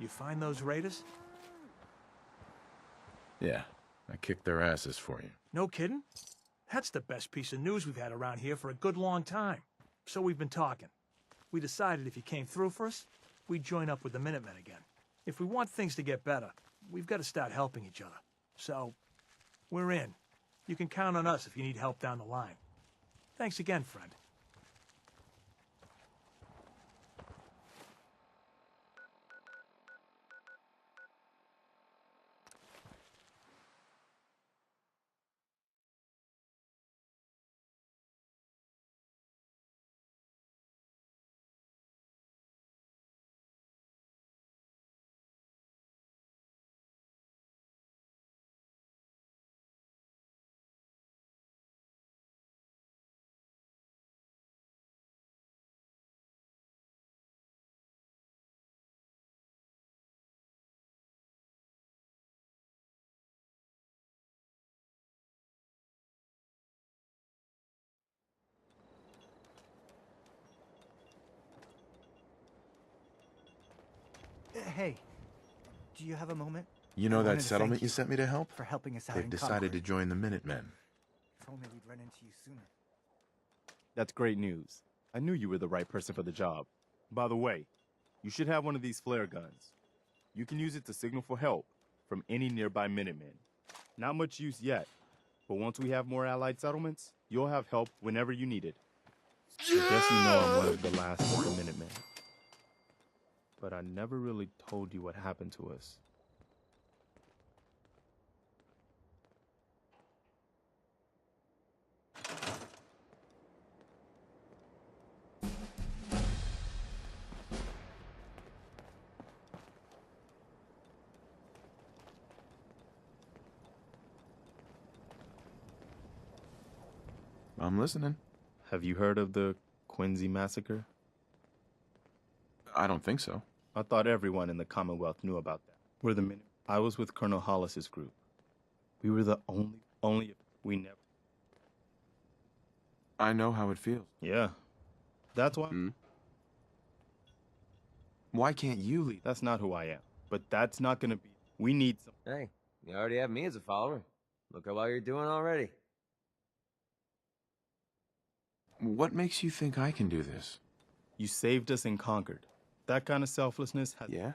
You find those raiders? Yeah, I kicked their asses for you. No kidding? That's the best piece of news we've had around here for a good long time. So we've been talking. We decided if you came through for us, we'd join up with the Minutemen again. If we want things to get better, we've got to start helping each other. So, we're in. You can count on us if you need help down the line. Thanks again, friend. Hey, do you have a moment? You know that settlement you sent me to help? For helping us out They've in decided to Concord. join the Minutemen. If only we'd run into you sooner. That's great news. I knew you were the right person for the job. By the way, you should have one of these flare guns. You can use it to signal for help from any nearby Minutemen. Not much use yet, but once we have more allied settlements, you'll have help whenever you need it. I guess you know I'm one of the last of the Minutemen. But I never really told you what happened to us. I'm listening. Have you heard of the Quincy massacre? I don't think so. I thought everyone in the Commonwealth knew about that. We're the Minutemen. I was with Colonel Hollis's group. We were the only we never. I know how it feels. Yeah. That's why. Why can't you lead? That's not who I am. But that's not gonna be. We need some. Hey, you already have me as a follower. Look at what you're doing already. What makes you think I can do this? You saved us and conquered. That kind of selflessness has. Yeah?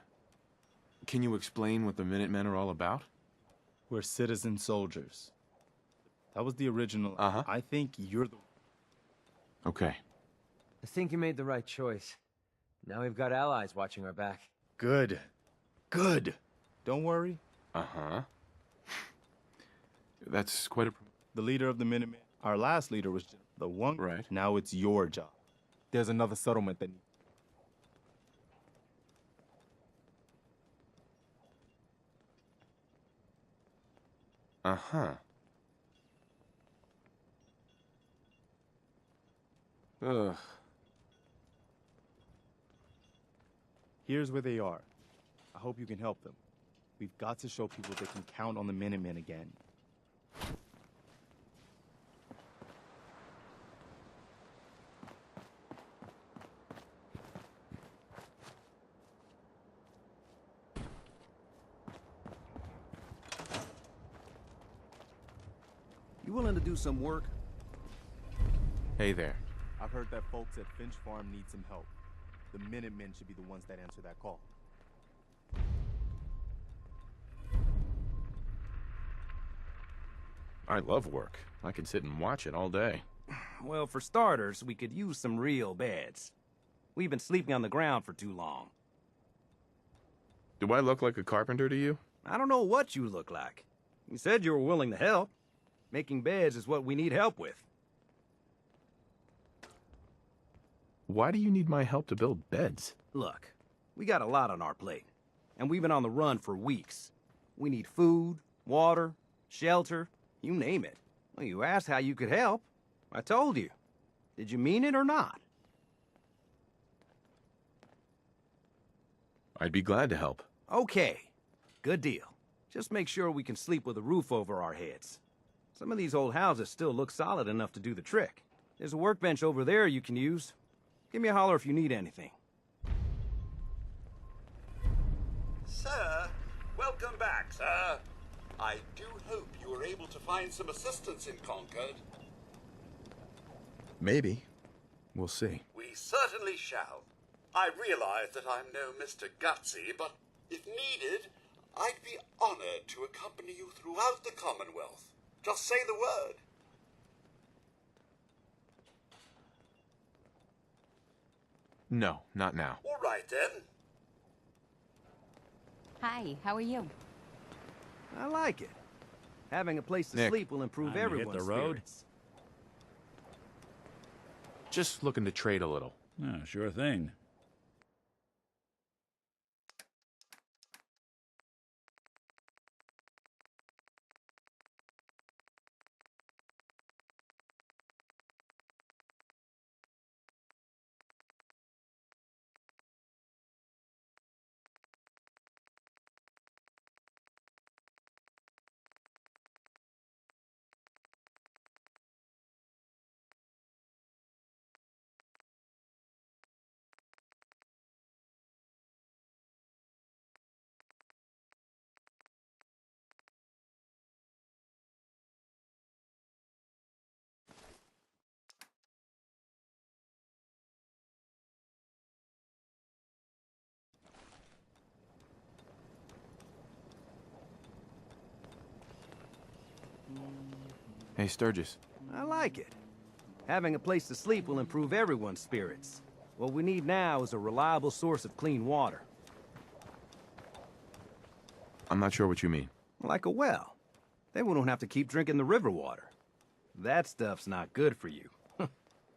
Can you explain what the Minutemen are all about? We're citizen soldiers. That was the original. Uh-huh. I think you're the. Okay. I think you made the right choice. Now we've got allies watching our back. Good. Good. Don't worry. Uh-huh. That's quite a... The leader of the Minutemen. Our last leader was the one. Right. Now it's your job. There's another settlement that. Uh-huh. Ugh. Here's where they are. I hope you can help them. We've got to show people they can count on the Minutemen again. You willing to do some work? Hey there. I've heard that folks at Finch Farm need some help. The Minutemen should be the ones that answer that call. I love work. I can sit and watch it all day. Well, for starters, we could use some real beds. We've been sleeping on the ground for too long. Do I look like a carpenter to you? I don't know what you look like. You said you were willing to help. Making beds is what we need help with. Why do you need my help to build beds? Look, we got a lot on our plate, and we've been on the run for weeks. We need food, water, shelter, you name it. Well, you asked how you could help. I told you. Did you mean it or not? I'd be glad to help. Okay, good deal. Just make sure we can sleep with a roof over our heads. Some of these old houses still look solid enough to do the trick. There's a workbench over there you can use. Give me a holler if you need anything. Sir, welcome back, sir. I do hope you were able to find some assistance in Concord. Maybe. We'll see. We certainly shall. I realize that I'm no Mr. Gutsy, but if needed, I'd be honored to accompany you throughout the Commonwealth. Just say the word. No, not now. All right, then. Hi, how are you? I like it. Having a place to Nick, sleep will improve time to hit everyone's the road. spirits. Just looking to trade a little. Yeah, sure thing. Hey, Sturgis. I like it. Having a place to sleep will improve everyone's spirits. What we need now is a reliable source of clean water. I'm not sure what you mean. Like a well. Then we don't have to keep drinking the river water. That stuff's not good for you.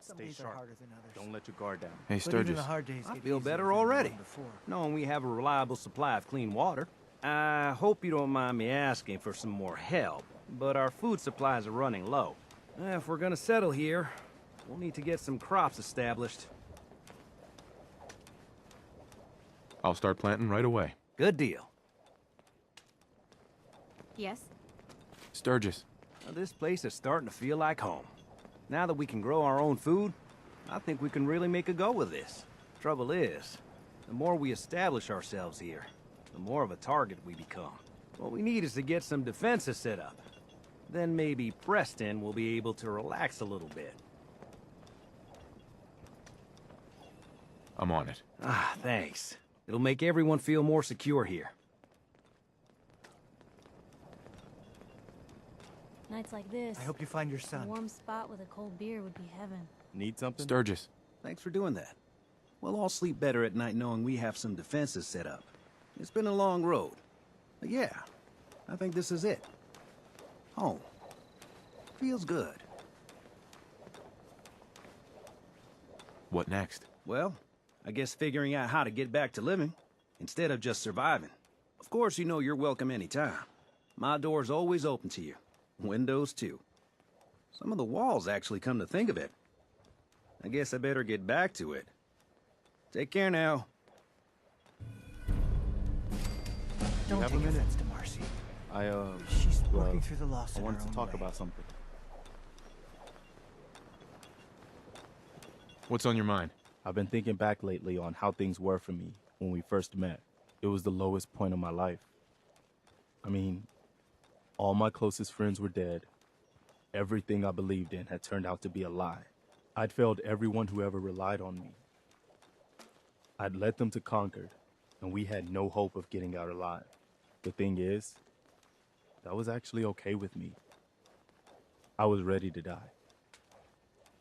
Some Stay days are sharp. harder than others. Don't let your guard down. Hey, But even Sturgis. the hard days I get feel easier better than the already. one before. Knowing we have a reliable supply of clean water. I hope you don't mind me asking for some more help, but our food supplies are running low. If we're gonna settle here, we'll need to get some crops established. I'll start planting right away. Good deal. Yes? Sturgis. Well, this place is starting to feel like home. Now that we can grow our own food, I think we can really make a go with this. Trouble is, the more we establish ourselves here, the more of a target we become. What we need is to get some defenses set up. Then maybe Preston will be able to relax a little bit. I'm on it. Ah, thanks. It'll make everyone feel more secure here. Nights like this, I hope you find your a son. warm spot with a cold beer would be heaven. Need something? Sturgis. Thanks for doing that. We'll all sleep better at night knowing we have some defenses set up. It's been a long road. But yeah, I think this is it. Home. Feels good. What next? Well, I guess figuring out how to get back to living, instead of just surviving. Of course, you know you're welcome anytime. My door's always open to you. Windows, too. Some of the walls, actually, come to think of it. I guess I better get back to it. Take care now. Don't have a take minute? offense to Marcy. She's working through the loss I in wanted her to own talk way. about something. What's on your mind? I've been thinking back lately on how things were for me when we first met. It was the lowest point of my life. I mean, all my closest friends were dead. Everything I believed in had turned out to be a lie. I'd failed everyone who ever relied on me. I'd led them to Concord, and we had no hope of getting out alive. The thing is, that was actually okay with me. I was ready to die.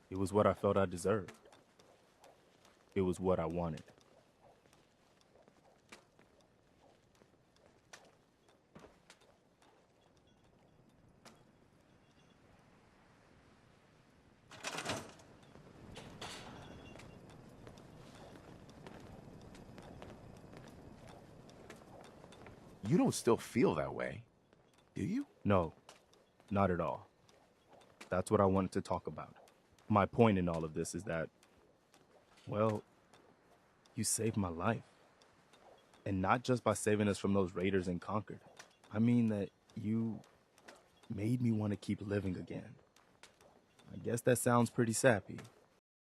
It was what I felt I deserved. It was what I wanted. You don't still feel that way, do you? No, not at all. That's what I wanted to talk about. My point in all of this is that, well, you saved my life. And not just by saving us from those raiders in Concord. I mean that you made me want to keep living again. I guess that sounds pretty sappy,